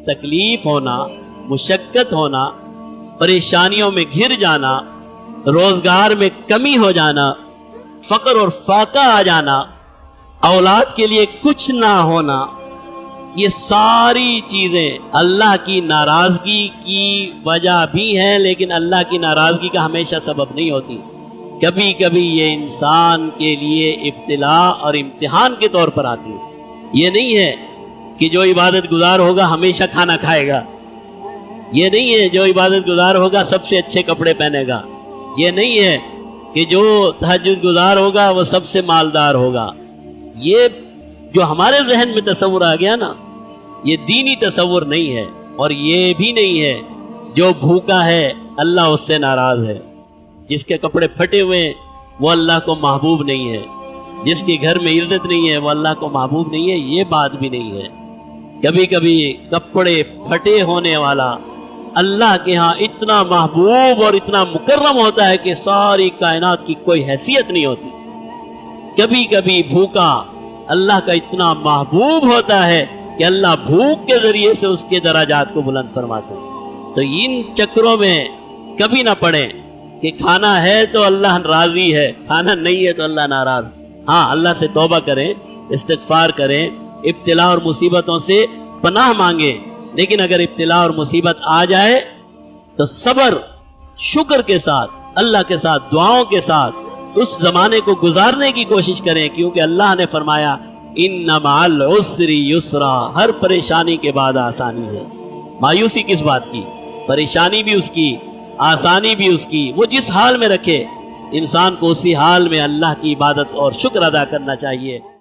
तकलीफ होना, मुशक्कत होना, परेशानियों में घिर जाना, रोजगार में कमी हो जाना, फक्र और फाका आ जाना, औलाद के लिए कुछ ना होना, ये सारी चीज़ें अल्लाह की नाराज़गी की वजह भी हैं, लेकिन अल्लाह की नाराज़गी का हमेशा सबब नहीं होती। कभी कभी ये इंसान के लिए इब्तिला और इम्तिहान के तौर पर आती है। ये नहीं है कि जो इबादत गुजार होगा हमेशा खाना खाएगा, ये नहीं है जो इबादत गुजार होगा सबसे अच्छे कपड़े पहनेगा, ये नहीं है कि जो तहज्जुद गुजार होगा वो सबसे मालदार होगा। ये जो हमारे जहन में तसव्वुर आ गया ना, ये दीनी तसव्वुर नहीं है। और ये भी नहीं है जो भूखा है अल्लाह उससे नाराज है, जिसके कपड़े फटे हुए हैं वो अल्लाह को महबूब नहीं है, जिसके घर में इज्जत नहीं है वो अल्लाह को महबूब नहीं है, ये बात भी नहीं है। कभी कभी कपड़े फटे होने वाला अल्लाह के यहाँ इतना महबूब और इतना मुकर्रम होता है कि सारी कायनात की कोई हैसियत नहीं होती। कभी कभी भूखा अल्लाह का इतना महबूब होता है कि अल्लाह भूख के जरिए से उसके दराजात को बुलंद फरमाते हैं। तो इन चक्रों में कभी ना पड़े कि खाना है तो अल्लाह राजी है, खाना नहीं है तो अल्लाह नाराज। हाँ, अल्लाह से तौबा करें, इस्तिग़फ़ार करें, इब्तिला और मुसीबतों से पनाह मांगे, लेकिन अगर इब्तिला और मुसीबत आ जाए तो सब्र शुक्र के साथ, अल्लाह के साथ, दुआओं के साथ उस जमाने को गुजारने की कोशिश करें, क्योंकि अल्लाह ने फरमाया इन्ना मअल उस्री युस्रा, हर परेशानी के बाद आसानी है। मायूसी किस बात की? परेशानी भी उसकी, आसानी भी उसकी। वो जिस हाल में रखे इंसान को उसी हाल में अल्लाह की इबादत और शुक्र अदा करना चाहिए।